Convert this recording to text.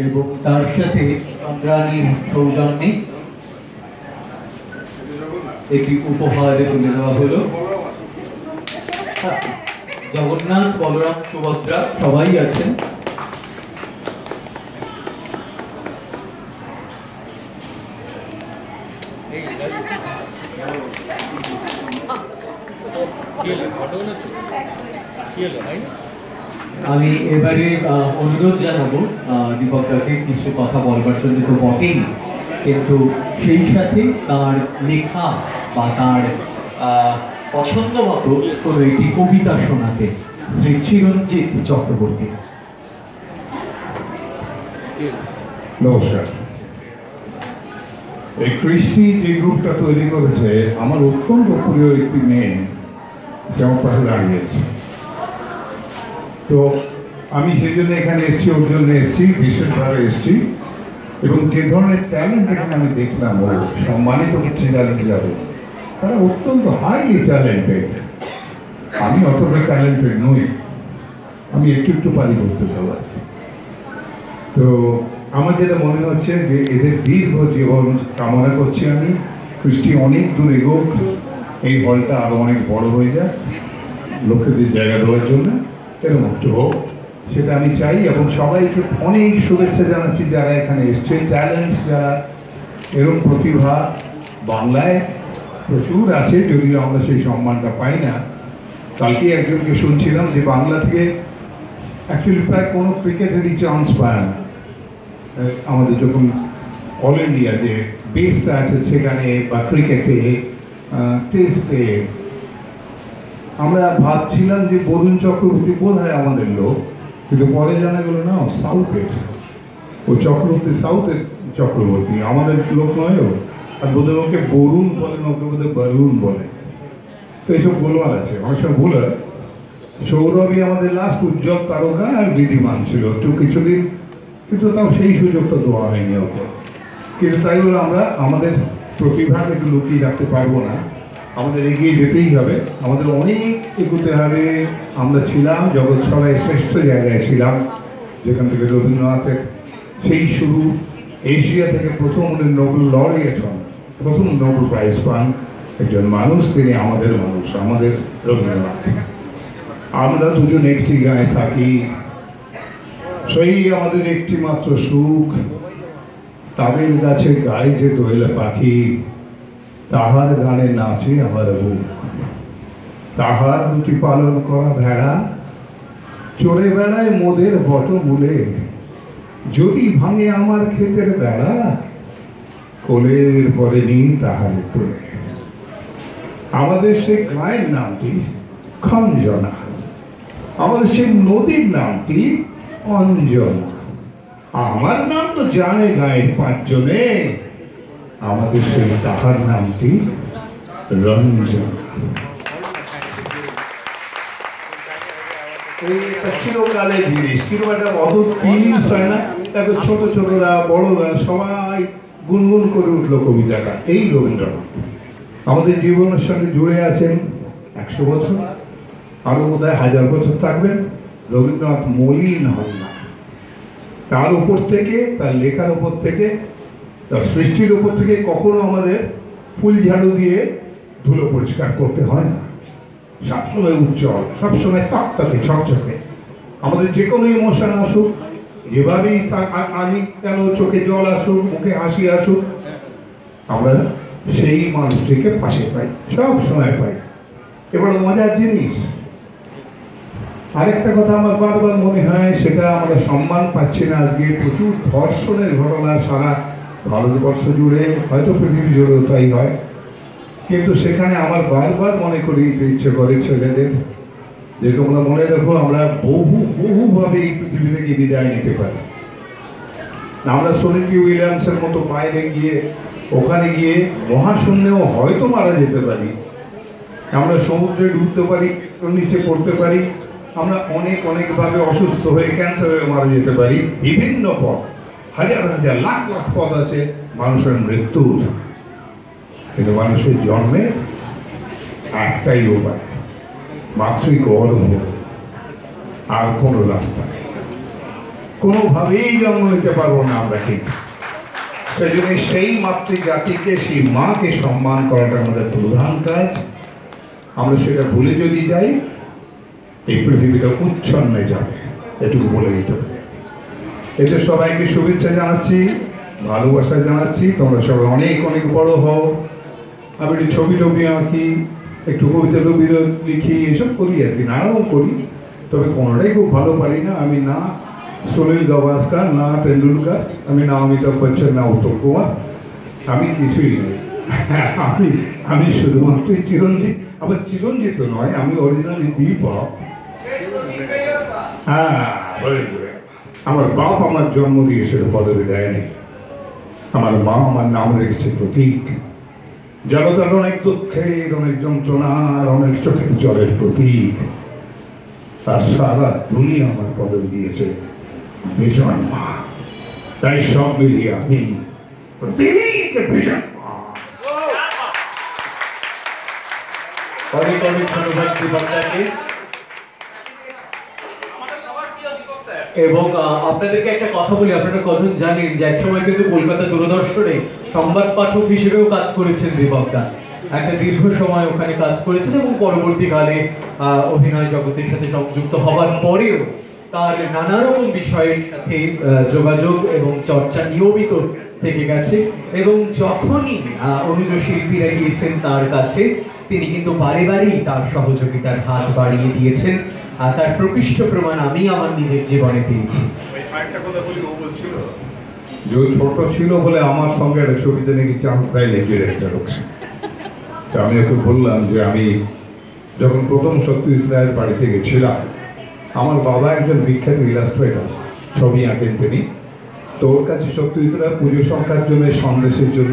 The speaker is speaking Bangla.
এবং তার সাথে চন্দ্রানীর সৌজন্যে একটি উপহার তুলে দেওয়া হলো। জগন্নাথ, বলরাম, সুভদ্রা সবাই আছেন। আমি এবারে অনুরোধ জানাবো দীপকদাকে কিছু কথা বলবার জন্য, তো বটেই, কিন্তু সেই সাথে তার লেখা বা তার পছন্দ মতো কোনো একটি কবিতা শোনাতে শ্রী চিরঞ্জিত চক্রবর্তী। নমস্কার। এই কৃষ্টি যে গ্রুপটা তৈরি করেছে, আমার অত্যন্ত প্রিয় একটি মেয়ে সে আমার পাশে দাঁড়িয়েছে। তো আমি সেই জন্য এখানে এসেছি, ওর জন্য এসেছি, বিশেষভাবে এসেছি। এবং যে ধরনের ট্যালেন্ট এখানে আমি দেখলাম, ও সম্মানিত হচ্ছে ট্যালেন্ট যাবে, তারা অত্যন্ত হাইলি ট্যালেন্টেড। আমি অতটা ট্যালেন্টেড নই, আমি একটু পারি করতে পারবো। তো আমার যেটা মনে হচ্ছে যে এদের দীর্ঘ জীবন কামনা করছি আমি। কৃষ্টি অনেক দূর এগোক, এই হলটা আরও অনেক বড় হয়ে যায়, লোকেদের জায়গা দেওয়ার জন্য এরকম একটু হোক, সেটা আমি চাই। এবং সবাইকে অনেক শুভেচ্ছা জানাচ্ছি যারা এখানে এসছে, ট্যালেন্টস যারা, এরকম প্রতিভা বাংলায় প্রচুর আছে, যদিও আমরা সেই সম্মানটা পাই না। কালকে একজনকে শুনছিলাম যে বাংলা থেকে অ্যাকচুয়ালি প্রায় কোনো ক্রিকেটেরই চান্স পায় না। আমাদের যখন অল ইন্ডিয়া যে বেসটা আছে সেখানে, বা ক্রিকেটে, টেস্টে, আমরা ভাবছিলাম যে বরুণ চক্রবর্তী বোধ হয় আমাদের লোক, কিন্তু পরে জানা গেল না, সাউথের ও চক্রবর্তী, সাউথের চক্রবর্তী, আমাদের লোক নয় ও। আর বোধহয় ওকে বরুণ বলে না, ওকে বোধহয় বরুণ বলে। তো এইসব গোলমাল আছে, অনেক সময় ভুল হয়। সৌরভই আমাদের লাস্ট উজ্জ্বল তারকা, আর বিধিমান ছিল একটু কিছুদিন, কিন্তু তাও সেই সুযোগটা দেওয়া হয়নি ওকে। কিন্তু তাই বলে আমরা আমাদের প্রতিভাকে একটু লুকিয়ে রাখতে পারবো না, আমাদের এগিয়ে যেতেই হবে, আমাদের অনেক এগোতে হবে। আমরা ছিলাম জগৎ সভায় শ্রেষ্ঠ জায়গায় ছিলাম, যেখান থেকে রবীন্দ্রনাথের সেই শুরু। এশিয়া থেকে প্রথম উনি নোবেল লরিয়েট হন, প্রথম নোবেল প্রাইজ পান একজন মানুষ, তিনি আমাদের মানুষ, আমাদের রবীন্দ্রনাথ। আমরা দুজন একটি গায়ে থাকি, সেই আমাদের একটি মাত্র সুখ, তাদের কাছে গায়ে যে দোয়েলা পাখি, তাহার গানে নাচে আমার বুক। তাহার দুটি পালন করা ভেড়া চড়ে বেড়ায় মোদের বটমূলে, যদি ভাঙে আমার ক্ষেতের বেড়া, কোলের পরে নিন তাহারে তোলে। আমাদের সেই গায়ের নামটি খঞ্জনা, আমাদের সেই নদীর নামটি অঞ্জনা। আমার নাম তো জানে গায়ের পাঁচজনে, আমাদের সেই তাহার নামটি রঞ্জনা। চিরকালের জিনিস, কিরকম একটা অদ্ভুত ফিলিংস হয় না? দেখো ছোট ছোটরা, বড়রা সবাই গুনগুন করে উঠলো কবিতাটা। এই রবীন্দ্রনাথ আমাদের জীবনের সঙ্গে জুড়ে আছেন 100 বছর, আরো বোধহয় 1000 বছর থাকবেন। রবীন্দ্রনাথ মলিন হন না, তার উপর থেকে, তার লেখার উপর থেকে, তার সৃষ্টির উপর থেকে কখনো আমাদের ফুল ঝাড়ু দিয়ে ধুলো পরিষ্কার করতে হয় না। সবসময় উজ্জ্বল, সবসময় তকতকে ঝকঝকে। আমাদের যে কোনো ইমোশন আসুক, যেভাবেই আমি কেন চোখে জল আসুক, মুখে হাসি আসুক, আমরা সেই মানুষটিকে পাশে পাই, সব সময় পাই। এবার মজার জিনিস আরেকটা কথা আমার বারবার মনে হয়, সেটা আমরা সম্মান পাচ্ছি না আজকে। প্রচুর ধর্ষণের ঘটনা সারা ভারতবর্ষ জুড়ে, হয়তো পৃথিবী জুড়েও তাই হয়, কিন্তু সেখানে আমার বারবার মনে করি ইচ্ছে করে ছেলেদের যে তোমরা মনে রাখো, আমরা বহুভাবে এই পৃথিবী থেকে বিদায় নিতে পারি। আমরা সুনিধি উইলিয়ামসের মতো বাইরে গিয়ে, ওখানে গিয়ে মহাশূন্যেও হয়তো মারা যেতে পারি, আমরা সমুদ্রে ডুবতে পারি, নিচে পড়তে পারি, আমরা অনেকভাবে অসুস্থ হয়ে ক্যান্সার হয়ে মারা যেতে পারি। বিভিন্ন পথ, হাজার হাজার লাখ লাখ পথ আছে মানুষের মৃত্যুর, কিন্তু মানুষের জন্মে একটাই উপায়, মাতৃ গর্ভ, আর কোনো রাস্তা নেই। কোনোভাবেই জন্ম নিতে পারবো না আমরা, ঠিক সেই জন্য সেই মাতৃজাতিকে, সেই মাকে সম্মান করাটা আমাদের প্রধান কাজ। আমরা সেটা ভুলে যদি যাই, এই পৃথিবীটা উচ্ছন্নে যাবে, এটুকু বলে দিতে হবে। এতে সবাইকে শুভেচ্ছা জানাচ্ছি, ভালোবাসা জানাচ্ছি। তোমরা সবাই অনেক অনেক বড় হও। আমি একটু ছবি টবি আঁকি, একটু কবিতা টবিতা লিখি, এসব করি আর কি, নানাও করি, তবে কোনোটাই খুব ভালো পারি না। আমি না সুনীল গাভাস্কার, না তেন্ডুলকার, আমি না অমিতাভ বচ্চন, না উত্তম কুমার, আমি কিছুই নই। আমি শুধুমাত্র চিরঞ্জিত। আবার চিরঞ্জিত নয়, আমি অরিজিনালি দীপক। হ্যাঁ, আমার বাপ আমার জন্ম দিয়েছিল, পদবি দেয়নি। আমার মা আমার নাম রেখেছে প্রতীক। জগতের অনেক দুঃখের, অনেক যন্ত্রণার, অনেক চোখের জলের প্রতীক। আর সারা দুনিয়া আমার পদবি দিয়েছে ভীষণ মা। তাই সব মিলিয়ে আমি ভীষণ মা। অনেক অনেক ধন্যবাদ দীপকদাকে। এবং আপনাদেরকে একটা কথা বলি, আপনারা কখন জানেন যে একসময় কিন্তু কলকাতা দূরদর্শনে সংবাদ পাঠক হিসেবেও কাজ করেছেন দীপকদা। একটা দীর্ঘ সময় ওখানে কাজ করেছেন এবং পরবর্তীকালে অভিনয় জগতের সাথে সংযুক্ত হবার পরেও তার নানা রকম বিষয়ের সাথে যোগাযোগ এবং চর্চা নিয়মিত থেকে গেছে। এবং যখনই অনুজ শিল্পীরা গিয়েছেন তার কাছে, তিনি কিন্তু বারে বারেই তার সহযোগিতার হাত বাড়িয়ে দিয়েছেন। তার প্রকৃষ্ট প্রমাণ আমি আমার নিজের জীবনে পেয়েছি। যে ছোট ছিল বলে আমার সঙ্গে একটা ছবিতে নাকি চান্স পাইলে ডিরেক্টর। আমি ওকে বললাম যে আমি যখন প্রথম সত্যজিৎ রায়ের বাড়িতে গেছিলাম, আমার বাবা একজন বিখ্যাত ইলাস্ট্রেটর, ছবি আঁকেন তিনি। তো ওর কাছে সত্যজিৎ রায় পুজো সংখ্যার জন্য, সন্দেশের জন্য